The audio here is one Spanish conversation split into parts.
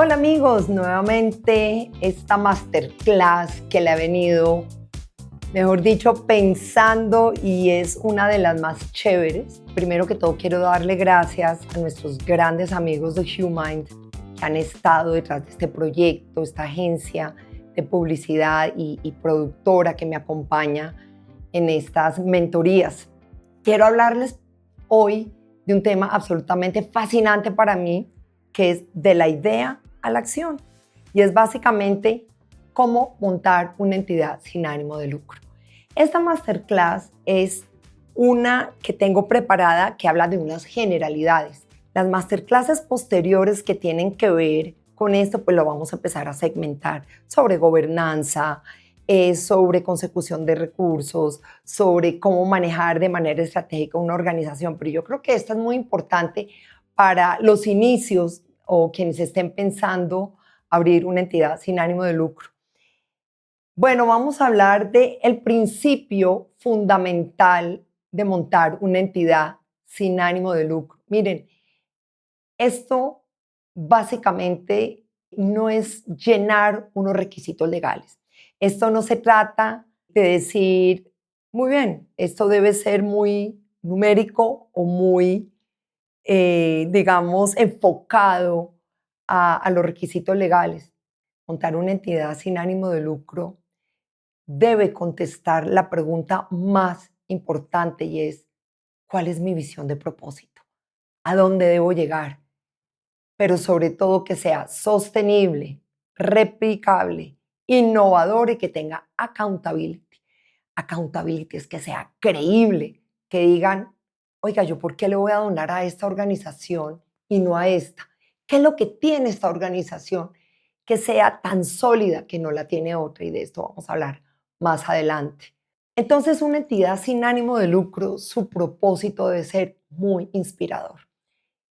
Hola amigos, nuevamente esta masterclass que le ha venido, mejor dicho, pensando y es una de las más chéveres. Primero que todo quiero darle gracias a nuestros grandes amigos de HuMind que han estado detrás de este proyecto, esta agencia de publicidad y productora que me acompaña en estas mentorías. Quiero hablarles hoy de un tema absolutamente fascinante para mí, que es de la idea a la acción. Y es básicamente cómo montar una entidad sin ánimo de lucro. Esta masterclass es una que tengo preparada que habla de unas generalidades. Las masterclasses posteriores que tienen que ver con esto, pues lo vamos a empezar a segmentar sobre gobernanza, sobre consecución de recursos, sobre cómo manejar de manera estratégica una organización. Pero yo creo que esta es muy importante para los inicios o quienes estén pensando abrir una entidad sin ánimo de lucro. Bueno, vamos a hablar del principio fundamental de montar una entidad sin ánimo de lucro. Miren, esto básicamente no es llenar unos requisitos legales. Esto no se trata de decir, muy bien, esto debe ser muy numérico o muy, digamos, enfocado a los requisitos legales. Montar una entidad sin ánimo de lucro debe contestar la pregunta más importante y es, ¿cuál es mi visión de propósito? ¿A dónde debo llegar? Pero sobre todo que sea sostenible, replicable, innovador y que tenga accountability. Accountability es que sea creíble, que digan, oiga, ¿yo por qué le voy a donar a esta organización y no a esta? ¿Qué es lo que tiene esta organización que sea tan sólida que no la tiene otra? Y de esto vamos a hablar más adelante. Entonces, una entidad sin ánimo de lucro, su propósito debe ser muy inspirador.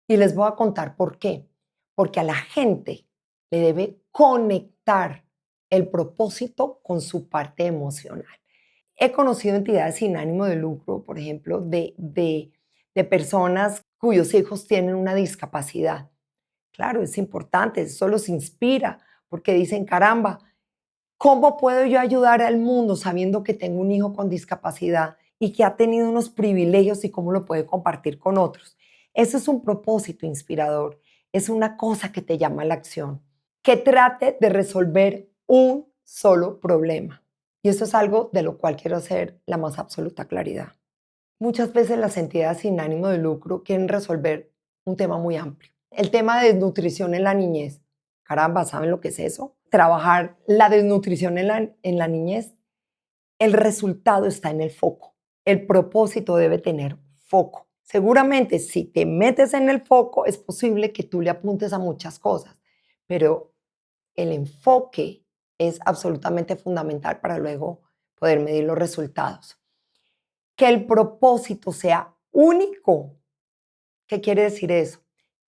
Y les voy a contar por qué. Porque a la gente le debe conectar el propósito con su parte emocional. He conocido entidades sin ánimo de lucro, por ejemplo, de personas cuyos hijos tienen una discapacidad. Claro, es importante, eso los inspira, porque dicen, caramba, ¿cómo puedo yo ayudar al mundo sabiendo que tengo un hijo con discapacidad y que ha tenido unos privilegios y cómo lo puede compartir con otros? Eso es un propósito inspirador, es una cosa que te llama a la acción, que trate de resolver un solo problema. Y eso es algo de lo cual quiero hacer la más absoluta claridad. Muchas veces las entidades sin ánimo de lucro quieren resolver un tema muy amplio. El tema de desnutrición en la niñez. Caramba, ¿saben lo que es eso? Trabajar la desnutrición en la niñez. El resultado está en el foco. El propósito debe tener foco. Seguramente si te metes en el foco es posible que tú le apuntes a muchas cosas, pero el enfoque es absolutamente fundamental para luego poder medir los resultados. Que el propósito sea único. ¿Qué quiere decir eso?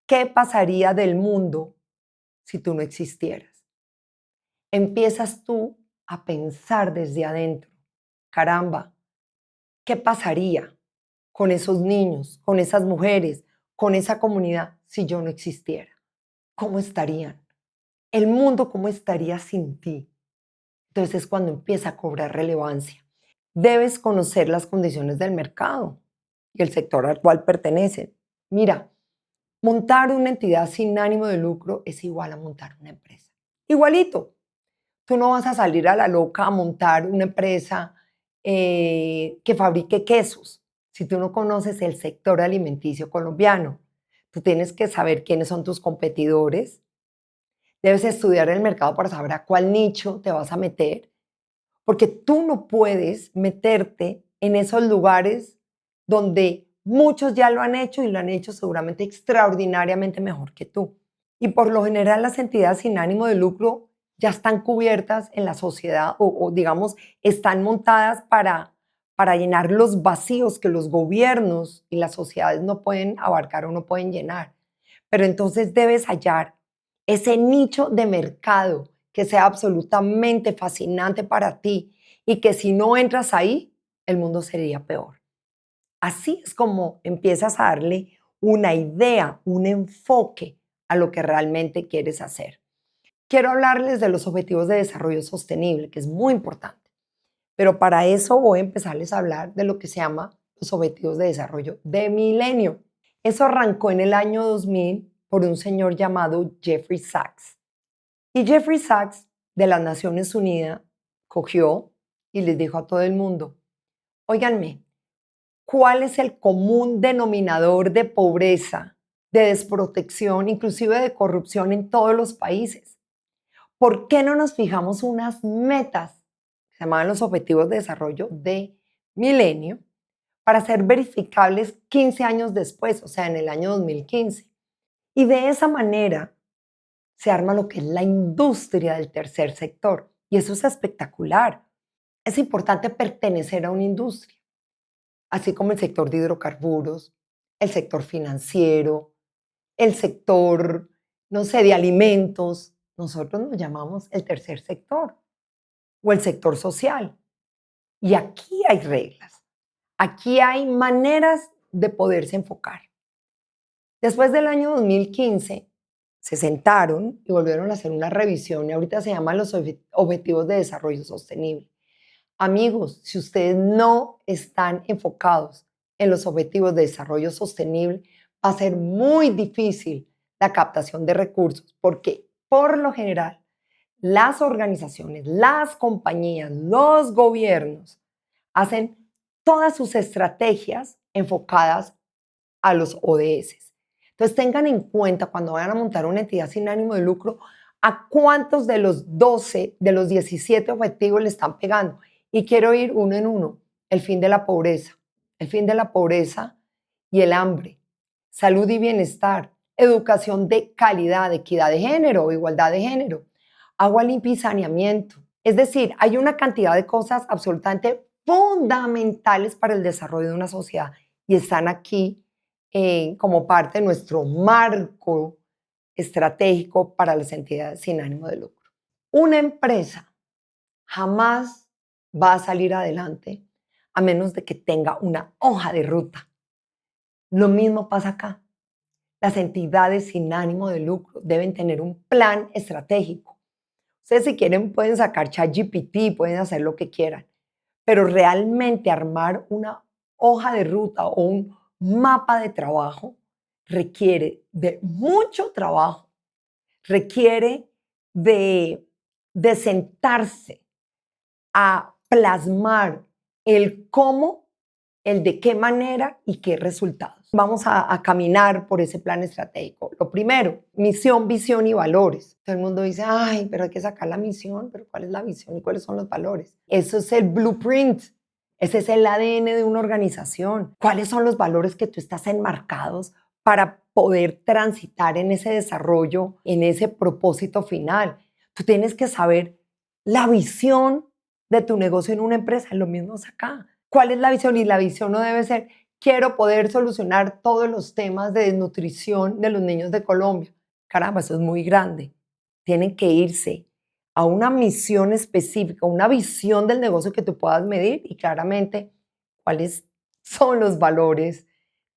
¿Qué pasaría del mundo si tú no existieras? Empiezas tú a pensar desde adentro. Caramba, ¿qué pasaría con esos niños, con esas mujeres, con esa comunidad si yo no existiera? ¿Cómo estarían? El mundo, ¿cómo estaría sin ti? Entonces es cuando empieza a cobrar relevancia. Debes conocer las condiciones del mercado y el sector al cual pertenecen. Mira, montar una entidad sin ánimo de lucro es igual a montar una empresa. Igualito. Tú no vas a salir a la loca a montar una empresa que fabrique quesos si tú no conoces el sector alimenticio colombiano. Tú tienes que saber quiénes son tus competidores. Debes estudiar el mercado para saber a cuál nicho te vas a meter, porque tú no puedes meterte en esos lugares donde muchos ya lo han hecho y lo han hecho seguramente extraordinariamente mejor que tú. Y por lo general las entidades sin ánimo de lucro ya están cubiertas en la sociedad o digamos, están montadas para llenar los vacíos que los gobiernos y las sociedades no pueden abarcar o no pueden llenar. Pero entonces debes hallar ese nicho de mercado que sea absolutamente fascinante para ti y que si no entras ahí, el mundo sería peor. Así es como empiezas a darle una idea, un enfoque a lo que realmente quieres hacer. quiero hablarles de los Objetivos de Desarrollo Sostenible, que es muy importante. Pero para eso voy a empezarles a hablar de lo que se llama los Objetivos de Desarrollo de Milenio. Eso arrancó en el año 2000 por un señor llamado Jeffrey Sachs. Y Jeffrey Sachs de las Naciones Unidas cogió y les dijo a todo el mundo, óiganme, ¿cuál es el común denominador de pobreza, de desprotección, inclusive de corrupción en todos los países? ¿Por qué no nos fijamos unas metas, que se llamaban los Objetivos de Desarrollo de Milenio, para ser verificables 15 años después, o sea, en el año 2015? Y de esa manera se arma lo que es la industria del tercer sector. Y eso es espectacular. Es importante pertenecer a una industria, así como el sector de hidrocarburos, el sector financiero, el sector, no sé, de alimentos. Nosotros nos llamamos el tercer sector o el sector social. Y aquí hay reglas, aquí hay maneras de poderse enfocar. Después del año 2015, se sentaron y volvieron a hacer una revisión y ahorita se llaman los Objetivos de Desarrollo Sostenible. Amigos, si ustedes no están enfocados en los Objetivos de Desarrollo Sostenible, va a ser muy difícil la captación de recursos porque por lo general las organizaciones, las compañías, los gobiernos hacen todas sus estrategias enfocadas a los ODS. Entonces tengan en cuenta cuando vayan a montar una entidad sin ánimo de lucro a cuántos de los 12, de los 17 objetivos le están pegando. Y quiero ir uno en uno. El fin de la pobreza. El fin de la pobreza y el hambre. Salud y bienestar. Educación de calidad, equidad de género, igualdad de género. Agua limpia y saneamiento. Es decir, hay una cantidad de cosas absolutamente fundamentales para el desarrollo de una sociedad y están aquí como parte de nuestro marco estratégico para las entidades sin ánimo de lucro. Una empresa jamás va a salir adelante a menos de que tenga una hoja de ruta. Lo mismo pasa acá. Las entidades sin ánimo de lucro deben tener un plan estratégico. Ustedes si quieren pueden sacar ChatGPT, pueden hacer lo que quieran, pero realmente armar una hoja de ruta o un mapa de trabajo requiere de mucho trabajo, requiere de sentarse a plasmar el cómo, el de qué manera y qué resultados. Vamos a caminar por ese plan estratégico. Lo primero, misión, visión y valores. Todo el mundo dice, ay, pero hay que sacar la misión, pero ¿cuál es la visión y cuáles son los valores? Eso es el blueprint. Ese es el ADN de una organización. ¿Cuáles son los valores que tú estás enmarcados para poder transitar en ese desarrollo, en ese propósito final? Tú tienes que saber la visión de tu negocio en una empresa. Lo mismo es acá. ¿Cuál es la visión? Y la visión no debe ser, quiero poder solucionar todos los temas de desnutrición de los niños de Colombia. Caramba, eso es muy grande. Tienen que irse a una misión específica, una visión del negocio que tú puedas medir y claramente cuáles son los valores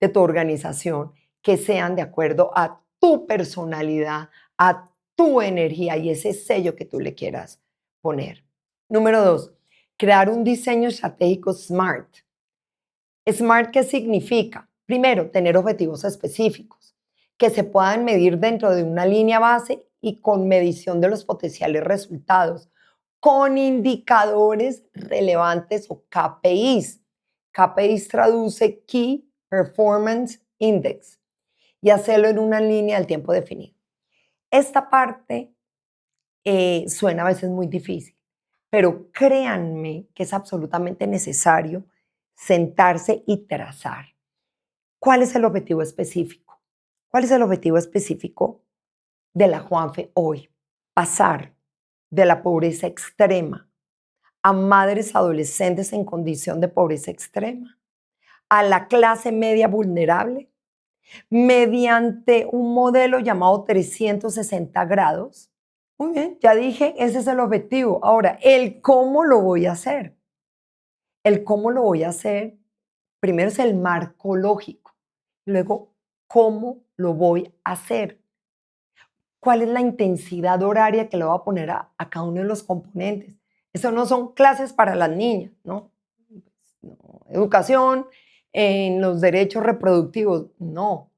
de tu organización que sean de acuerdo a tu personalidad, a tu energía y ese sello que tú le quieras poner. Número 2, crear un diseño estratégico SMART. SMART, ¿qué significa? Primero, tener objetivos específicos que se puedan medir dentro de una línea base y con medición de los potenciales resultados, con indicadores relevantes o KPIs. KPIs traduce Key Performance Index y hacerlo en una línea del tiempo definido. Esta parte suena a veces muy difícil, pero créanme que es absolutamente necesario sentarse y trazar. ¿Cuál es el objetivo específico? ¿Cuál es el objetivo específico de la Juanfe hoy? Pasar de la pobreza extrema a madres adolescentes en condición de pobreza extrema, a la clase media vulnerable, mediante un modelo llamado 360 grados. Muy bien, ya dije, ese es el objetivo. Ahora, el cómo lo voy a hacer. El cómo lo voy a hacer, primero es el marco lógico, luego cómo lo voy a hacer. cuál es la intensidad horaria que le voy a poner a cada uno de los componentes. Eso no son clases para las niñas, ¿no? No, educación en los derechos reproductivos, no.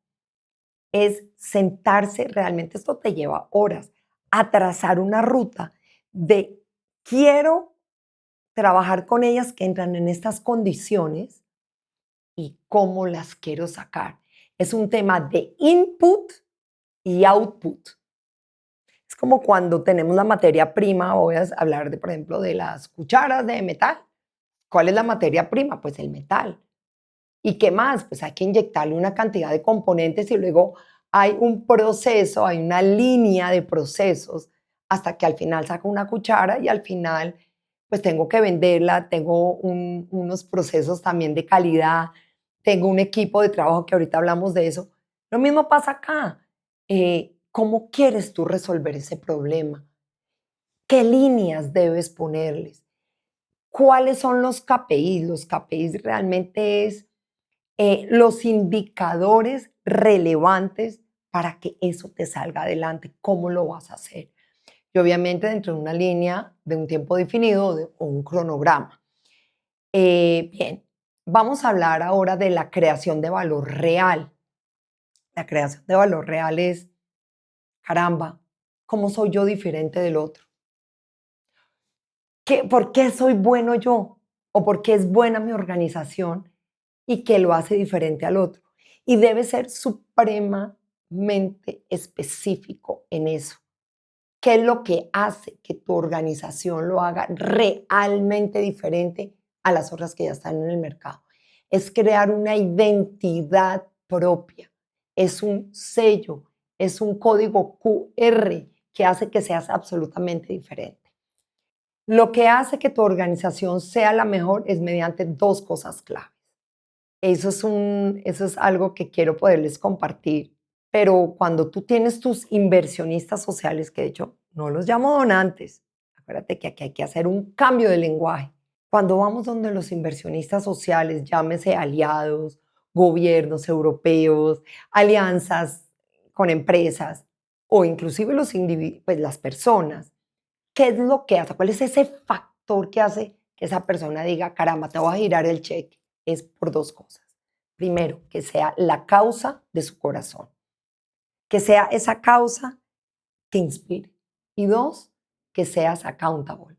Es sentarse, realmente esto te lleva horas, a trazar una ruta de quiero trabajar con ellas que entran en estas condiciones y cómo las quiero sacar. Es un tema de input y output. Es como cuando tenemos la materia prima, voy a hablar de, por ejemplo, de las cucharas de metal. ¿Cuál es la materia prima? Pues el metal. ¿Y qué más? Pues hay que inyectarle una cantidad de componentes y luego hay un proceso, hay una línea de procesos hasta que al final saco una cuchara y al final pues tengo que venderla, tengo unos procesos también de calidad, tengo un equipo de trabajo que ahorita hablamos de eso. Lo mismo pasa acá. ¿Cómo quieres tú resolver ese problema? ¿Qué líneas debes ponerles? ¿Cuáles son los KPIs? Los KPIs realmente es los indicadores relevantes para que eso te salga adelante. ¿Cómo lo vas a hacer? Y obviamente dentro de una línea de un tiempo definido o un cronograma. Bien, vamos a hablar ahora de la creación de valor real. La creación de valor real es, caramba, ¿cómo soy yo diferente del otro? ¿Por qué soy bueno yo? ¿O por qué es buena mi organización y qué lo hace diferente al otro? Y debe ser supremamente específico en eso. ¿Qué es lo que hace que tu organización lo haga realmente diferente a las otras que ya están en el mercado? Es crear una identidad propia, es un sello, es un código QR que hace que seas absolutamente diferente. Lo que hace que tu organización sea la mejor es mediante dos cosas claves. Eso es algo que quiero poderles compartir. Pero cuando tú tienes tus inversionistas sociales, que de hecho no los llamo donantes, acuérdate que aquí hay que hacer un cambio de lenguaje. Cuando vamos donde los inversionistas sociales, llámese aliados, gobiernos europeos, alianzas con empresas o inclusive pues las personas, ¿qué es lo que hace? ¿Cuál es ese factor que hace que esa persona diga, caramba, te voy a girar el cheque? Es por dos cosas. Primero, que sea la causa de su corazón, que sea esa causa que inspire. Y dos, que seas accountable.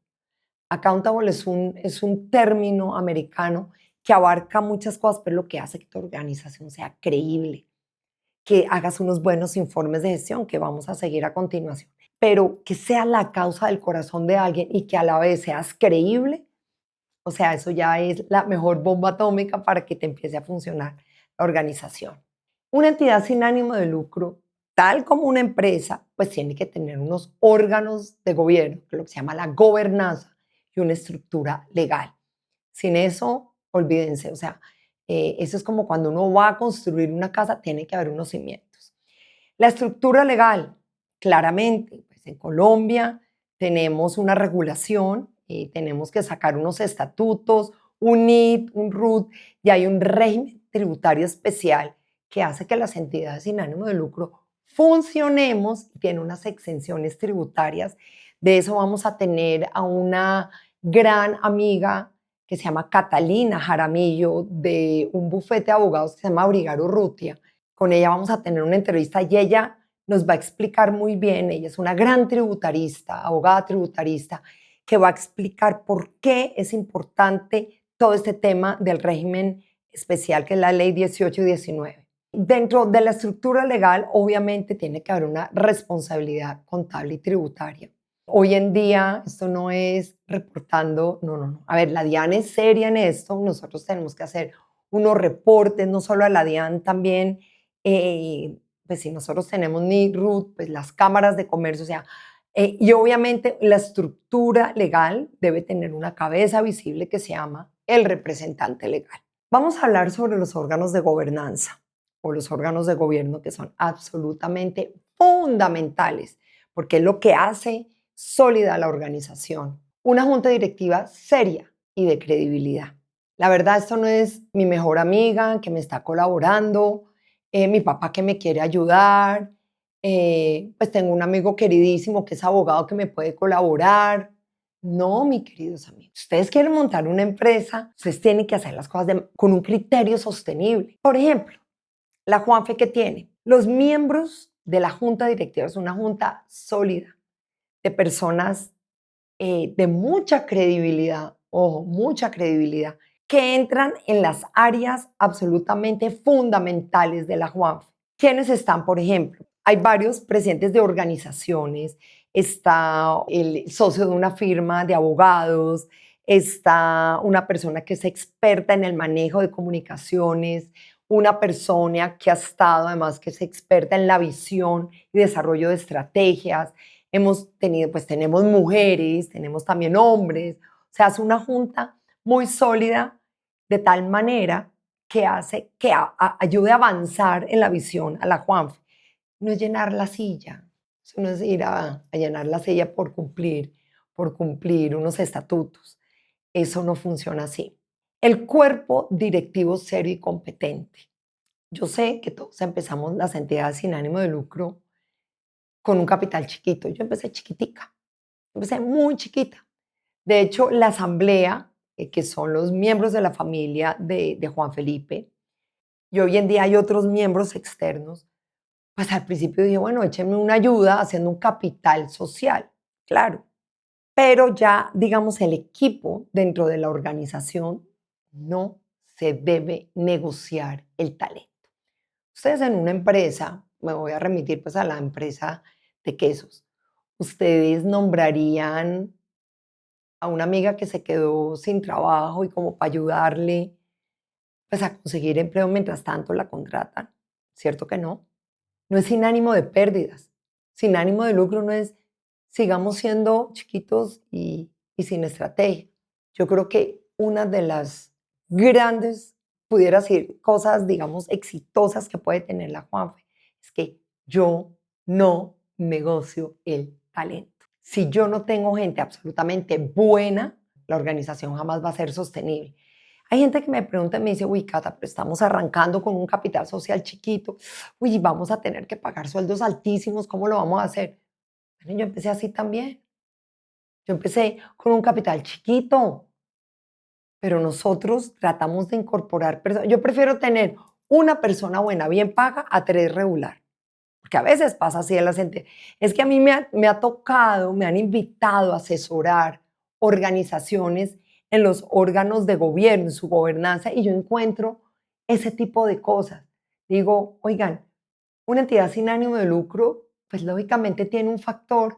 Accountable es un término americano que abarca muchas cosas, pero lo que hace que tu organización sea creíble, que hagas unos buenos informes de gestión que vamos a seguir a continuación, pero que sea la causa del corazón de alguien y que a la vez seas creíble, o sea, eso ya es la mejor bomba atómica para que te empiece a funcionar la organización. Una entidad sin ánimo de lucro, tal como una empresa, pues tiene que tener unos órganos de gobierno, que es lo que se llama la gobernanza, y una estructura legal. Sin eso, olvídense, o sea, eso es como cuando uno va a construir una casa, tiene que haber unos cimientos. La estructura legal, claramente, pues en Colombia tenemos una regulación, tenemos que sacar unos estatutos, un IT, un RUT, y hay un régimen tributario especial que hace que las entidades sin ánimo de lucro funcionemos y tiene unas exenciones tributarias. De eso vamos a tener a una gran amiga que se llama Catalina Jaramillo, de un bufete de abogados que se llama Brigaro Urrutia. Con ella vamos a tener una entrevista y ella nos va a explicar muy bien, ella es una gran tributarista, abogada tributarista, que va a explicar por qué es importante todo este tema del régimen especial que es la ley 18 y 19. Dentro de la estructura legal, obviamente, tiene que haber una responsabilidad contable y tributaria. Hoy en día, esto no es reportando, no. A ver, la DIAN es seria en esto, nosotros tenemos que hacer unos reportes, no solo a la DIAN, también, pues si nosotros tenemos ni RUT, pues las cámaras de comercio, o sea, y obviamente la estructura legal debe tener una cabeza visible que se llama el representante legal. Vamos a hablar sobre los órganos de gobernanza o los órganos de gobierno que son absolutamente fundamentales, porque es lo que hace sólida la organización. Una junta directiva seria y de credibilidad. La verdad, esto no es mi mejor amiga que me está colaborando, mi papá que me quiere ayudar, Pues tengo un amigo queridísimo que es abogado que me puede colaborar. No, mis queridos amigos, si ustedes quieren montar una empresa, ustedes tienen que hacer las cosas con un criterio sostenible. Por ejemplo, la Juanfe que tiene, los miembros de la junta directiva es una junta sólida de personas de mucha credibilidad, ojo, mucha credibilidad, que entran en las áreas absolutamente fundamentales de la Juanfe. ¿Quiénes están, por ejemplo? Hay varios presidentes de organizaciones, está el socio de una firma de abogados, está una persona que es experta en el manejo de comunicaciones, una persona que ha estado, además, que es experta en la visión y desarrollo de estrategias. Hemos tenido, pues tenemos mujeres, tenemos también hombres, o sea, es una junta muy sólida de tal manera que hace que ayude a avanzar en la visión a la Juanfe. No es llenar la silla, eso no es ir a llenar la silla por cumplir unos estatutos. Eso no funciona así. El cuerpo directivo serio y competente. Yo sé que todos empezamos las entidades sin ánimo de lucro con un capital chiquito. Yo empecé chiquitica, empecé muy chiquita. De hecho, la asamblea, que son los miembros de la familia de Juan Felipe, y hoy en día hay otros miembros externos, pues al principio dije, bueno, échenme una ayuda haciendo un capital social, claro. Pero ya, digamos, el equipo dentro de la organización no se debe negociar el talento. Ustedes en una empresa, me voy a remitir pues a la empresa de quesos, ustedes nombrarían a una amiga que se quedó sin trabajo y como para ayudarle pues a conseguir empleo mientras tanto la contratan. ¿Cierto que no? No es sin ánimo de pérdidas, sin ánimo de lucro no es sigamos siendo chiquitos y sin estrategia. Yo creo que una de las grandes, pudiera decir, cosas, digamos, exitosas que puede tener la Juanfe es que yo no negocio el talento. Si yo no tengo gente absolutamente buena, la organización jamás va a ser sostenible. Hay gente que me pregunta y me dice, uy, Cata, pero estamos arrancando con un capital social chiquito, uy, vamos a tener que pagar sueldos altísimos, ¿cómo lo vamos a hacer? Bueno, yo empecé así también. Yo empecé con un capital chiquito, pero nosotros tratamos de incorporar personas. Yo prefiero tener una persona buena, bien paga, a tres regular. Porque a veces pasa así en la gente. Es que a mí me ha tocado, me han invitado a asesorar organizaciones en los órganos de gobierno, en su gobernanza, y yo encuentro ese tipo de cosas. Digo, oigan, una entidad sin ánimo de lucro, pues lógicamente tiene un factor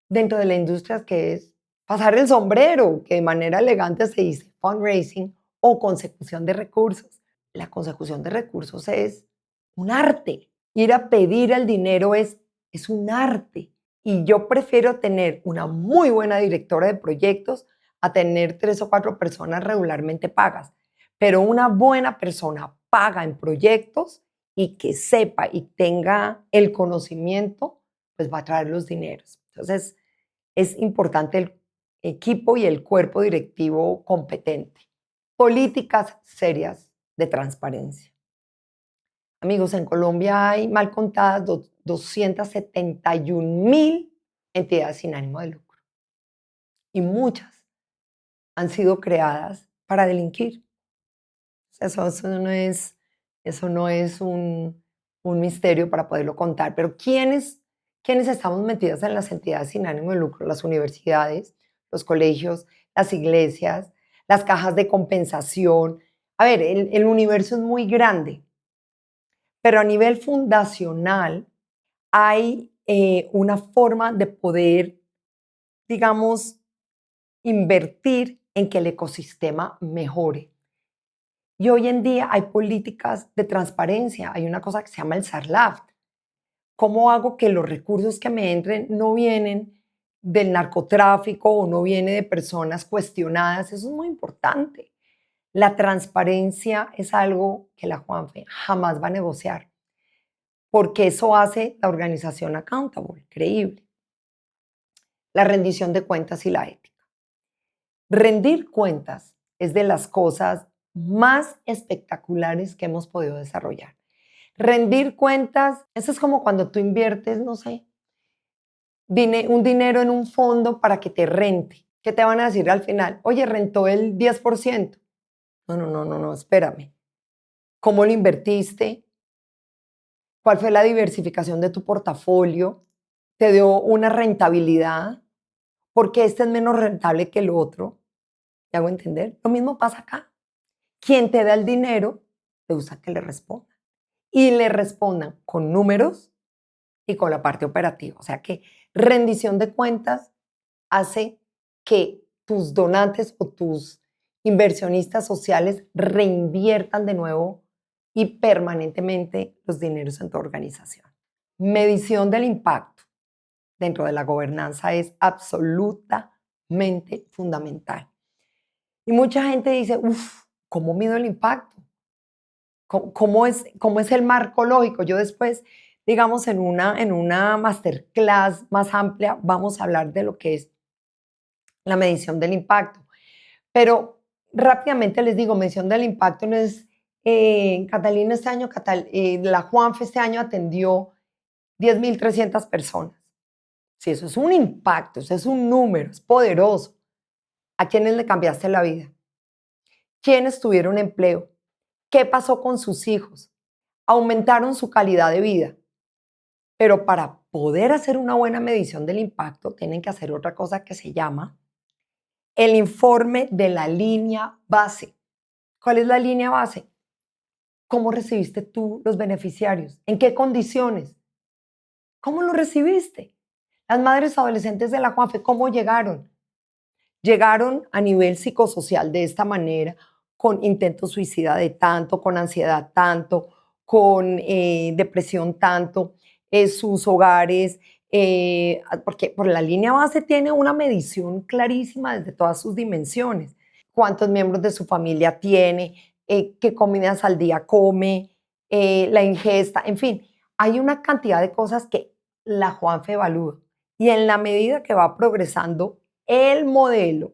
dentro de la industria que es pasar el sombrero, que de manera elegante se dice fundraising o consecución de recursos. La consecución de recursos es un arte. Ir a pedir el dinero es un arte. Y yo prefiero tener una muy buena directora de proyectos a tener 3 o 4 personas regularmente pagas. Pero una buena persona paga en proyectos y que sepa y tenga el conocimiento, pues va a traer los dineros. Entonces, es importante el equipo y el cuerpo directivo competente. Políticas serias de transparencia. Amigos, en Colombia hay mal contadas 271.000 entidades sin ánimo de lucro y muchas han sido creadas para delinquir. Eso no es un misterio para poderlo contar, pero ¿quiénes estamos metidos en las entidades sin ánimo de lucro? Las universidades, los colegios, las iglesias, las cajas de compensación. A ver, el universo es muy grande, pero a nivel fundacional hay una forma de poder, digamos, invertir en que el ecosistema mejore. Y hoy en día hay políticas de transparencia, hay una cosa que se llama el SARLAF. ¿Cómo hago que los recursos que me entren no vienen del narcotráfico o no viene de personas cuestionadas? Eso es muy importante. La transparencia es algo que la Juanfe jamás va a negociar, porque eso hace la organización accountable, creíble. La rendición de cuentas y la ética. Rendir cuentas es de las cosas más espectaculares que hemos podido desarrollar. Rendir cuentas, eso es como cuando tú inviertes, no sé, un dinero en un fondo para que te rente. ¿Qué te van a decir al final? Oye, rentó el 10%. No, espérame. ¿Cómo lo invertiste? ¿Cuál fue la diversificación de tu portafolio? ¿Te dio una rentabilidad? ¿Por qué este es menos rentable que el otro? ¿Me hago entender? Lo mismo pasa acá. Quien te da el dinero, te gusta que le respondan. Y le respondan con números y con la parte operativa. O sea que rendición de cuentas hace que tus donantes o tus inversionistas sociales reinviertan de nuevo y permanentemente los dineros en tu organización. Medición del impacto dentro de la gobernanza es absolutamente fundamental. Y mucha gente dice, uff, ¿cómo mido el impacto? ¿Cómo es el marco lógico? Yo después, digamos, en una masterclass más amplia, vamos a hablar de lo que es la medición del impacto. Pero rápidamente les digo, medición del impacto no es, Catalina este año, la Juanfe este año atendió 10.300 personas. Sí, eso es un impacto, eso es un número, es poderoso. ¿A quiénes le cambiaste la vida? ¿Quiénes tuvieron empleo? ¿Qué pasó con sus hijos? Aumentaron su calidad de vida. Pero para poder hacer una buena medición del impacto, tienen que hacer otra cosa que se llama el informe de la línea base. ¿Cuál es la línea base? ¿Cómo recibiste tú los beneficiarios? ¿En qué condiciones? ¿Cómo lo recibiste? Las madres adolescentes de la Juanfe, ¿cómo llegaron? Llegaron a nivel psicosocial de esta manera, con intento suicida de tanto, con ansiedad tanto, con depresión tanto, sus hogares, porque por la línea base tiene una medición clarísima desde todas sus dimensiones. Cuántos miembros de su familia tiene, qué comidas al día come, la ingesta, en fin, hay una cantidad de cosas que la Juanfe evalúa. Y en la medida que va progresando el modelo,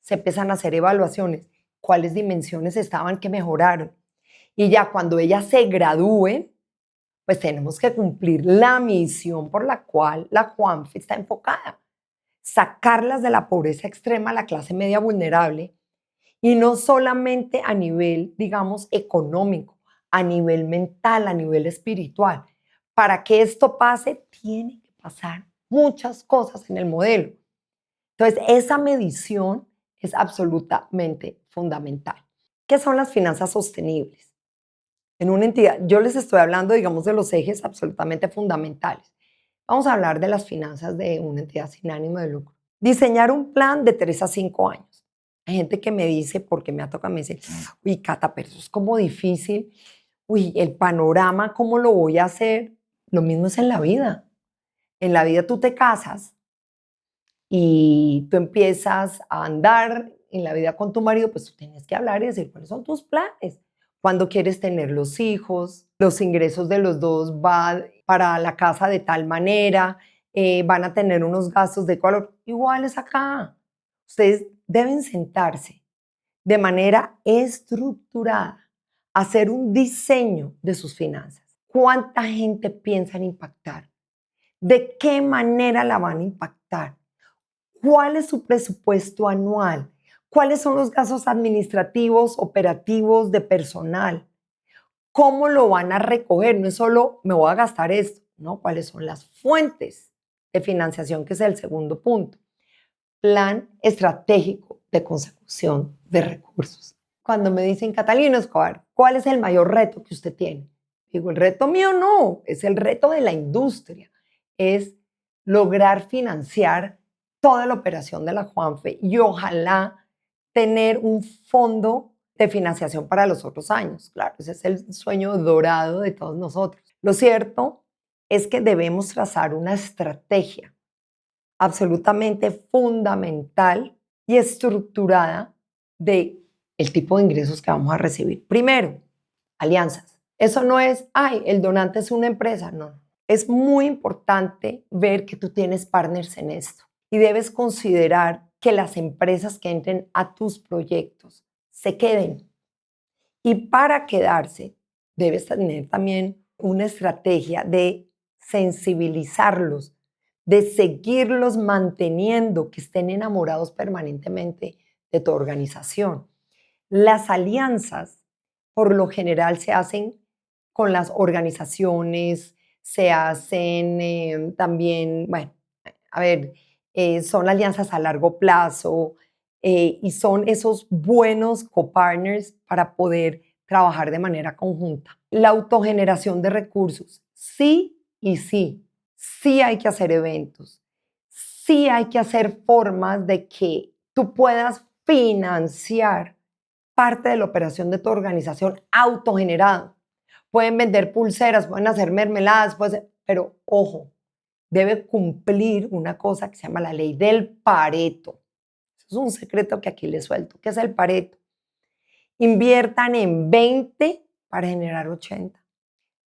se empiezan a hacer evaluaciones, cuáles dimensiones estaban que mejoraron. Y ya cuando ellas se gradúen, pues tenemos que cumplir la misión por la cual la Juanfe está enfocada. Sacarlas de la pobreza extrema a la clase media vulnerable, y no solamente a nivel, digamos, económico, a nivel mental, a nivel espiritual. Para que esto pase, tiene que pasar muchas cosas en el modelo. Entonces, esa medición es absolutamente fundamental. ¿Qué son las finanzas sostenibles? En una entidad, yo les estoy hablando, digamos, de los ejes absolutamente fundamentales. Vamos a hablar de las finanzas de una entidad sin ánimo de lucro. Diseñar un plan de 3 a 5 años. Hay gente que me dice, porque me ha tocado, me dice, uy, Cata, pero eso es como difícil. Uy, el panorama, ¿cómo lo voy a hacer? Lo mismo es en la vida. En la vida tú te casas y tú empiezas a andar en la vida con tu marido, pues tú tienes que hablar y decir cuáles son tus planes. Cuando quieres tener los hijos, los ingresos de los dos van para la casa de tal manera, van a tener unos gastos de color iguales acá. Ustedes deben sentarse de manera estructurada, hacer un diseño de sus finanzas. ¿Cuánta gente piensan impactar? ¿De qué manera la van a impactar? ¿Cuál es su presupuesto anual? ¿Cuáles son los gastos administrativos, operativos, de personal? ¿Cómo lo van a recoger? No es solo me voy a gastar esto, ¿no? ¿Cuáles son las fuentes de financiación, que es el segundo punto? Plan estratégico de consecución de recursos. Cuando me dicen, Catalina Escobar, ¿cuál es el mayor reto que usted tiene? Digo, el reto mío no, es el reto de la industria. Es lograr financiar toda la operación de la Juanfe y ojalá tener un fondo de financiación para los otros años. Claro, ese es el sueño dorado de todos nosotros. Lo cierto es que debemos trazar una estrategia absolutamente fundamental y estructurada de el tipo de ingresos que vamos a recibir. Primero, alianzas. Eso no es, ay, el donante es una empresa, no. Es muy importante ver que tú tienes partners en esto y debes considerar que las empresas que entren a tus proyectos se queden. Y para quedarse, debes tener también una estrategia de sensibilizarlos, de seguirlos manteniendo, que estén enamorados permanentemente de tu organización. Las alianzas, por lo general, se hacen con las organizaciones, se hacen también, bueno, a ver, son alianzas a largo plazo y son esos buenos copartners para poder trabajar de manera conjunta. La autogeneración de recursos, sí y sí. Sí hay que hacer eventos, sí hay que hacer formas de que tú puedas financiar parte de la operación de tu organización autogenerado. Pueden vender pulseras, pueden hacer mermeladas, pero ojo, debe cumplir una cosa que se llama la ley del Pareto. Es un secreto que aquí les suelto. ¿Qué es el Pareto? Inviertan en 20 para generar 80.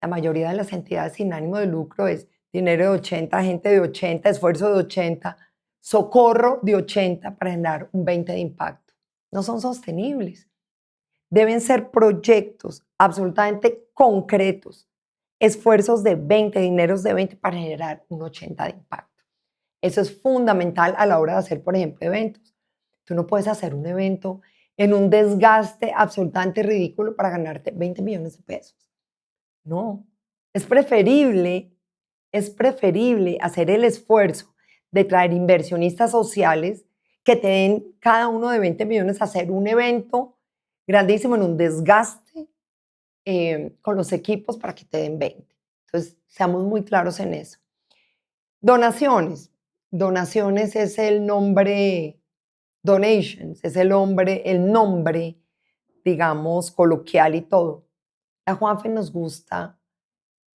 La mayoría de las entidades sin ánimo de lucro es dinero de 80, gente de 80, esfuerzo de 80, socorro de 80 para generar un 20 de impacto. No son sostenibles. Deben ser proyectos absolutamente concretos, esfuerzos de 20, dineros de 20 para generar un 80 de impacto. Eso es fundamental a la hora de hacer, por ejemplo, eventos. Tú no puedes hacer un evento en un desgaste absolutamente ridículo para ganarte 20 millones de pesos. No, es preferible hacer el esfuerzo de traer inversionistas sociales que te den cada uno de 20 millones a hacer un evento grandísimo en un desgaste con los equipos para que te den 20. Entonces, seamos muy claros en eso. Donaciones. Donaciones es el nombre, donations, es el nombre, digamos, coloquial y todo. A Juanfe nos gusta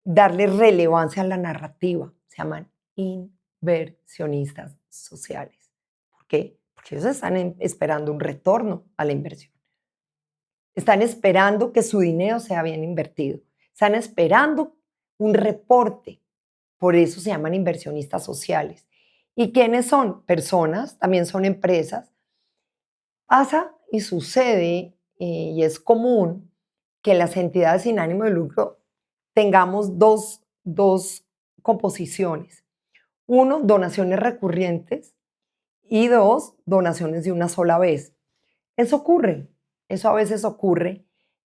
darle relevancia a la narrativa. Se llaman inversionistas sociales. ¿Por qué? Porque ellos están esperando un retorno a la inversión. Están esperando que su dinero sea bien invertido. Están esperando un reporte. Por eso se llaman inversionistas sociales. ¿Y quiénes son? Personas, también son empresas. Pasa y sucede, y es común, que las entidades sin ánimo de lucro tengamos dos composiciones. Uno, donaciones recurrentes y dos, donaciones de una sola vez. Eso ocurre, eso a veces ocurre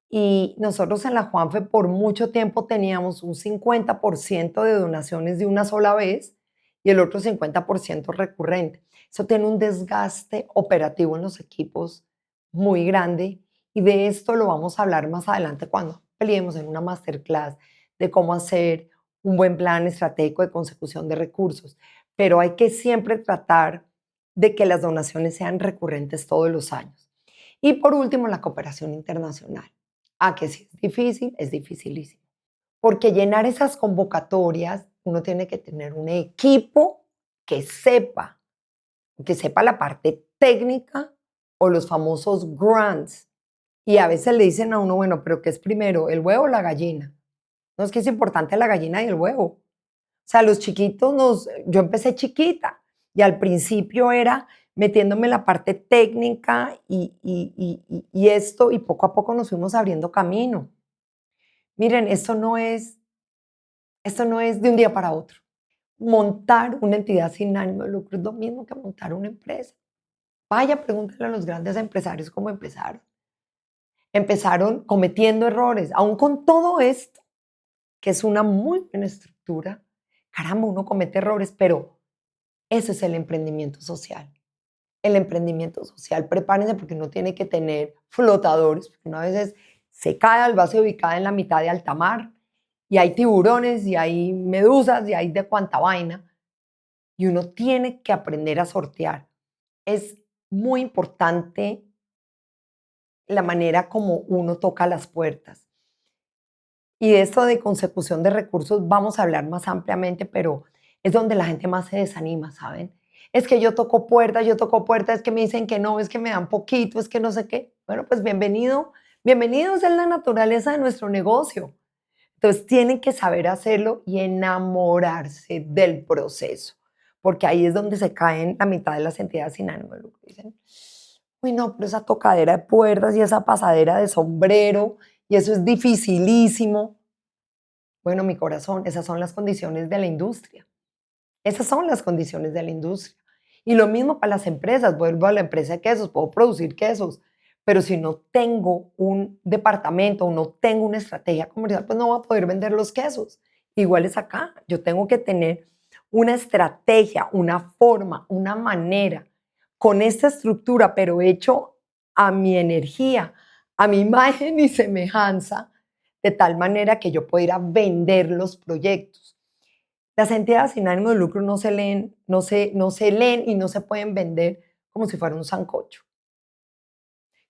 y nosotros en la Juanfe por mucho tiempo teníamos un 50% de donaciones de una sola vez y el otro 50% recurrente. Eso tiene un desgaste operativo en los equipos muy grande y de esto lo vamos a hablar más adelante cuando peleemos en una masterclass de cómo hacer un buen plan estratégico de consecución de recursos. Pero hay que siempre tratar de que las donaciones sean recurrentes todos los años. Y por último, la cooperación internacional. Que si es dificilísimo. Porque llenar esas convocatorias, uno tiene que tener un equipo que sepa la parte técnica o los famosos grants. Y a veces le dicen a uno, bueno, pero ¿qué es primero, el huevo o la gallina? No, es que es importante la gallina y el huevo. O sea, los chiquitos, yo empecé chiquita y al principio era metiéndome en la parte técnica y esto, y poco a poco nos fuimos abriendo camino. Miren, esto no es de un día para otro. Montar una entidad sin ánimo de lucro es lo mismo que montar una empresa. Vaya, pregúntale a los grandes empresarios cómo empezaron. Empezaron cometiendo errores, aún con todo esto, que es una muy buena estructura. Caramba, uno comete errores, pero eso es el emprendimiento social. El emprendimiento social, prepárense porque uno tiene que tener flotadores, porque una vez se cae al vaso ubicada en la mitad de alta mar y hay tiburones y hay medusas y hay de cuanta vaina y uno tiene que aprender a sortear. Es muy importante la manera como uno toca las puertas. Y de esto de consecución de recursos vamos a hablar más ampliamente, pero es donde la gente más se desanima, ¿saben? Es que yo toco puertas, es que me dicen que no, es que me dan poquito, es que no sé qué. Bueno, pues bienvenidos a la naturaleza de nuestro negocio. Entonces tienen que saber hacerlo y enamorarse del proceso, porque ahí es donde se caen la mitad de las entidades sin ánimo de lucro. Dicen, uy, no, pero esa tocadera de puertas y esa pasadera de sombrero y eso es dificilísimo. Bueno, mi corazón, esas son las condiciones de la industria. Esas son las condiciones de la industria. Y lo mismo para las empresas. Vuelvo a la empresa de quesos, puedo producir quesos, pero si no tengo un departamento o no tengo una estrategia comercial, pues no voy a poder vender los quesos. Igual es acá. Yo tengo que tener una estrategia, una forma, una manera, con esta estructura, pero hecho a mi energía, a mi imagen y semejanza, de tal manera que yo pueda ir a vender los proyectos. Las entidades sin ánimo de lucro no se leen, no se leen y no se pueden vender como si fuera un sancocho.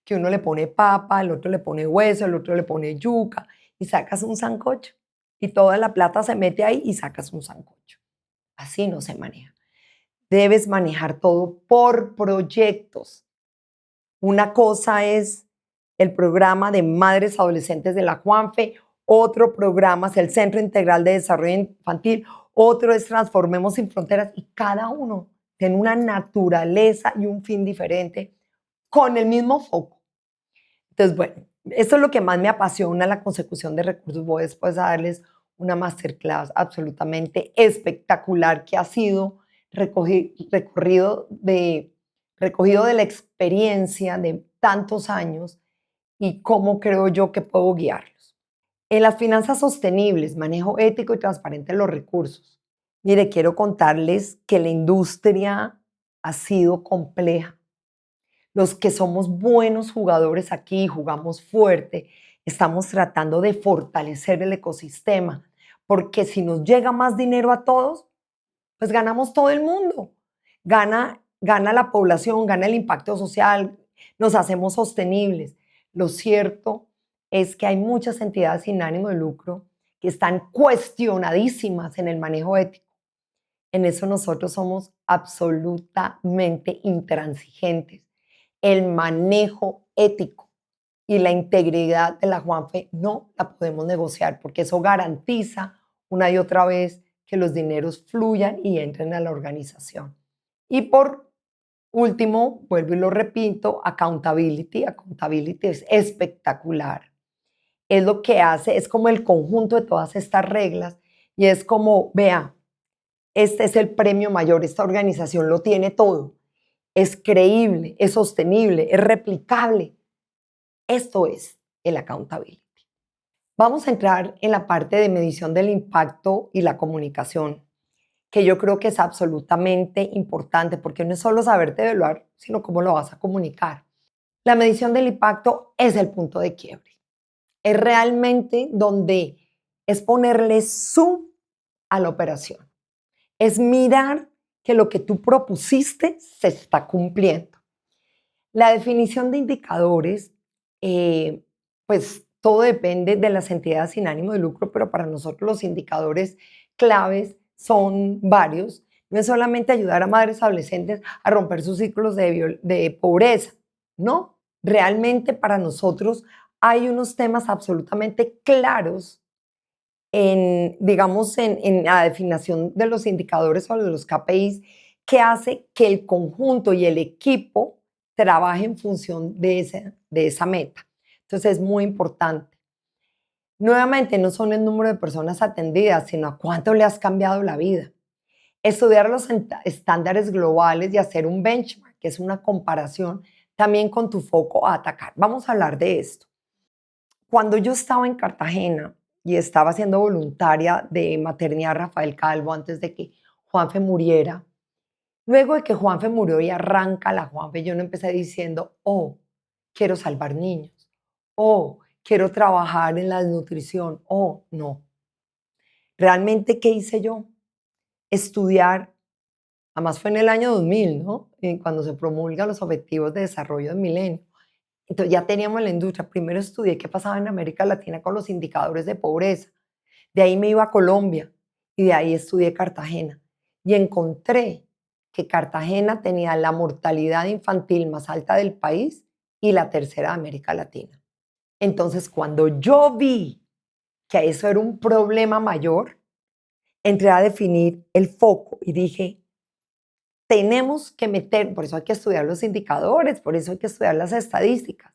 Que uno le pone papa, el otro le pone hueso, el otro le pone yuca y sacas un sancocho. Y toda la plata se mete ahí y sacas un sancocho. Así no se maneja. Debes manejar todo por proyectos. Una cosa es el programa de madres adolescentes de la Juanfe, otro programa es el Centro Integral de Desarrollo Infantil, otro es Transformemos Sin Fronteras y cada uno tiene una naturaleza y un fin diferente con el mismo foco. Entonces, bueno, esto es lo que más me apasiona, la consecución de recursos. Voy después a darles una masterclass absolutamente espectacular que ha sido recogido de la experiencia de tantos años y cómo creo yo que puedo guiarlos. En las finanzas sostenibles, manejo ético y transparente de los recursos. Mire, quiero contarles que la industria ha sido compleja. Los que somos buenos jugadores aquí, jugamos fuerte, estamos tratando de fortalecer el ecosistema, porque si nos llega más dinero a todos, pues ganamos todo el mundo. Gana la población, gana el impacto social, nos hacemos sostenibles. Lo cierto es que hay muchas entidades sin ánimo de lucro que están cuestionadísimas en el manejo ético. En eso nosotros somos absolutamente intransigentes. El manejo ético y la integridad de la Juanfe no la podemos negociar porque eso garantiza una y otra vez que los dineros fluyan y entren a la organización. Y por último, vuelvo y lo repito, accountability. Accountability es espectacular. Es lo que hace, es como el conjunto de todas estas reglas y es como, vea, este es el premio mayor, esta organización lo tiene todo. Es creíble, es sostenible, es replicable. Esto es el accountability. Vamos a entrar en la parte de medición del impacto y la comunicación, que yo creo que es absolutamente importante, porque no es solo saberte evaluar, sino cómo lo vas a comunicar. La medición del impacto es el punto de quiebre. Es realmente donde es ponerle zoom a la operación. Es mirar que lo que tú propusiste se está cumpliendo. La definición de indicadores, pues todo depende de las entidades sin ánimo de lucro, pero para nosotros los indicadores claves son varios. No es solamente ayudar a madres adolescentes a romper sus ciclos de pobreza, no. Realmente para nosotros hay unos temas absolutamente claros digamos, en la definición de los indicadores o de los KPIs que hace que el conjunto y el equipo trabaje en función de esa meta. Entonces es muy importante. Nuevamente, no son el número de personas atendidas, sino a cuánto le has cambiado la vida. Estudiar los estándares globales y hacer un benchmark, que es una comparación también con tu foco a atacar. Vamos a hablar de esto. Cuando yo estaba en Cartagena y estaba siendo voluntaria de maternidad Rafael Calvo antes de que Juanfe muriera, luego de que Juanfe murió y arranca la Juanfe, yo no empecé diciendo, oh, quiero salvar niños, oh, quiero trabajar en la desnutrición, oh, no. Realmente, ¿qué hice yo? Estudiar, además fue en el año 2000, ¿no? Cuando se promulgan los Objetivos de Desarrollo del Milenio. Entonces ya teníamos la industria. Primero estudié qué pasaba en América Latina con los indicadores de pobreza. De ahí me iba a Colombia y de ahí estudié Cartagena. Y encontré que Cartagena tenía la mortalidad infantil más alta del país y la tercera de América Latina. Entonces, cuando yo vi que eso era un problema mayor, entré a definir el foco y dije, tenemos que meter, por eso hay que estudiar los indicadores, por eso hay que estudiar las estadísticas.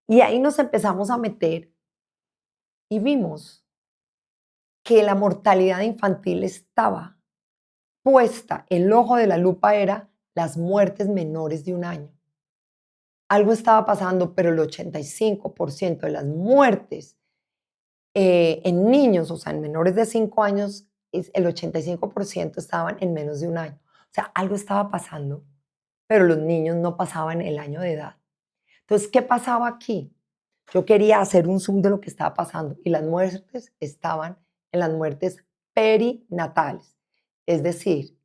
Y ahí nos empezamos a meter y vimos que la mortalidad infantil estaba puesta, el ojo de la lupa era las muertes menores de 1 año. Algo estaba pasando, pero el 85% de las muertes en niños, o sea, en menores de 5 años, el 85% estaban en menos de 1 año. O sea, algo estaba pasando, pero los niños no pasaban el año de edad. Entonces, ¿qué pasaba aquí? Yo quería hacer un zoom de lo que estaba pasando y las muertes estaban en las muertes perinatales, es decir,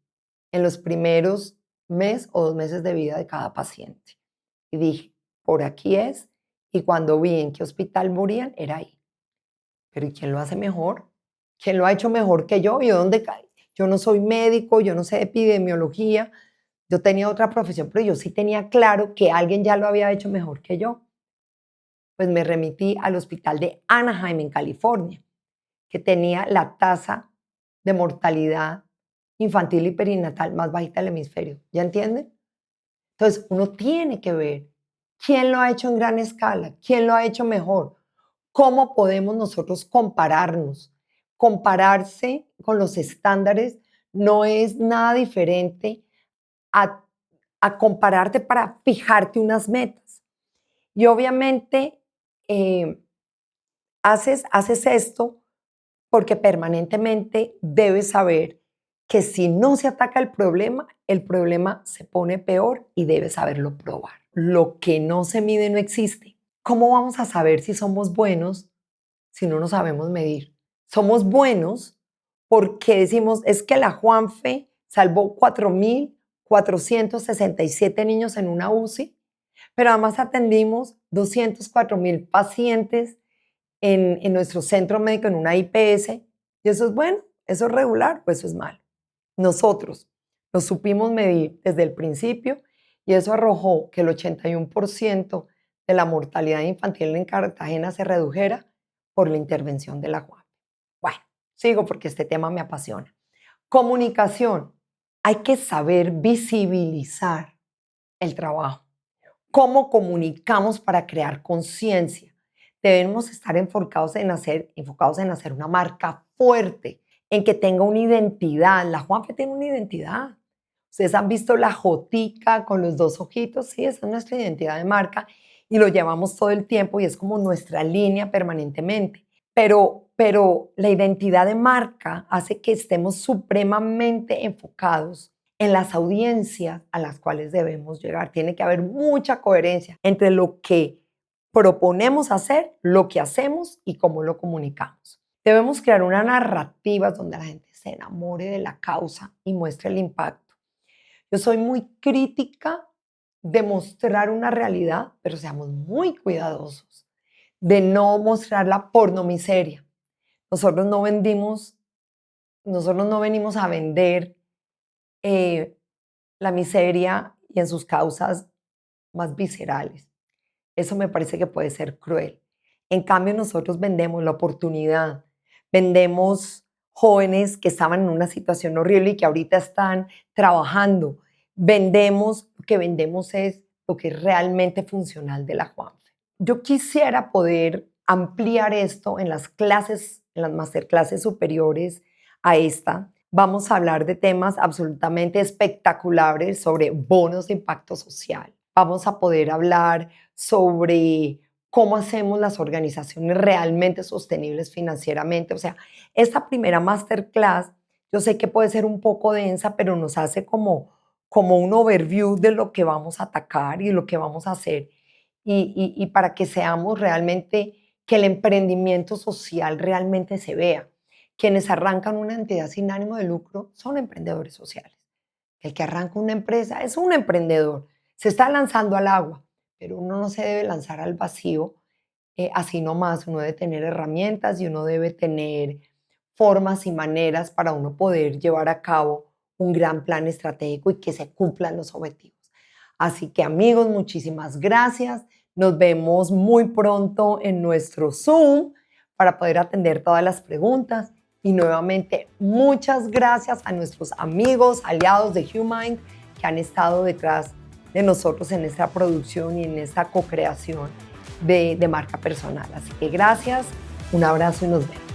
en los primeros mes o 2 meses de vida de cada paciente. Y dije, por aquí es, y cuando vi en qué hospital morían, era ahí. Pero ¿y quién lo hace mejor? ¿Quién lo ha hecho mejor que yo? ¿Y dónde cae? Yo no soy médico, yo no sé de epidemiología, yo tenía otra profesión, pero yo sí tenía claro que alguien ya lo había hecho mejor que yo. Pues me remití al hospital de Anaheim, en California, que tenía la tasa de mortalidad infantil y perinatal más bajita del hemisferio. ¿Ya entienden? Entonces, uno tiene que ver quién lo ha hecho en gran escala, quién lo ha hecho mejor, cómo podemos nosotros compararnos. Compararse con los estándares no es nada diferente a, a compararte para fijarte unas metas. Y obviamente haces esto porque permanentemente debes saber que si no se ataca el problema se pone peor y debes saberlo probar. Lo que no se mide no existe. ¿Cómo vamos a saber si somos buenos si no nos sabemos medir? Somos buenos porque decimos, es que la Juanfe salvó 4.467 niños en una UCI, pero además atendimos 204.000 pacientes en nuestro centro médico, en una IPS, y eso es bueno, eso es regular, pues eso es malo. Nosotros nos supimos medir desde el principio y eso arrojó que el 81% de la mortalidad infantil en Cartagena se redujera por la intervención de la Juan. Bueno, sigo porque este tema me apasiona. Comunicación. Hay que saber visibilizar el trabajo. ¿Cómo comunicamos para crear conciencia? Debemos estar enfocados en hacer una marca fuerte, en que tenga una identidad. La Juanfe tiene una identidad. Ustedes han visto la jotica con los 2 ojitos, sí, esa es nuestra identidad de marca y lo llevamos todo el tiempo y es como nuestra línea permanentemente. Pero la identidad de marca hace que estemos supremamente enfocados en las audiencias a las cuales debemos llegar. Tiene que haber mucha coherencia entre lo que proponemos hacer, lo que hacemos y cómo lo comunicamos. Debemos crear una narrativa donde la gente se enamore de la causa y muestre el impacto. Yo soy muy crítica de mostrar una realidad, pero seamos muy cuidadosos de no mostrar la pornomiseria. Nosotros no venimos a vender la miseria y en sus causas más viscerales. Eso me parece que puede ser cruel. En cambio, nosotros vendemos la oportunidad, vendemos jóvenes que estaban en una situación horrible y que ahorita están trabajando. Lo que vendemos es lo que es realmente funcional de la Juanfe. Yo quisiera poder ampliar esto en las clases, en las masterclasses superiores a esta. Vamos a hablar de temas absolutamente espectaculares sobre bonos de impacto social. Vamos a poder hablar sobre cómo hacemos las organizaciones realmente sostenibles financieramente. O sea, esta primera masterclass, yo sé que puede ser un poco densa, pero nos hace como un overview de lo que vamos a atacar y lo que vamos a hacer. Y para que seamos realmente, que el emprendimiento social realmente se vea. Quienes arrancan una entidad sin ánimo de lucro son emprendedores sociales. El que arranca una empresa es un emprendedor. Se está lanzando al agua, pero uno no se debe lanzar al vacío así nomás. Uno debe tener herramientas y uno debe tener formas y maneras para uno poder llevar a cabo un gran plan estratégico y que se cumplan los objetivos. Así que amigos, muchísimas gracias. Nos vemos muy pronto en nuestro Zoom para poder atender todas las preguntas. Y nuevamente, muchas gracias a nuestros amigos, aliados de HuMind que han estado detrás de nosotros en esta producción y en esta co-creación de marca personal. Así que gracias Un abrazo y nos vemos.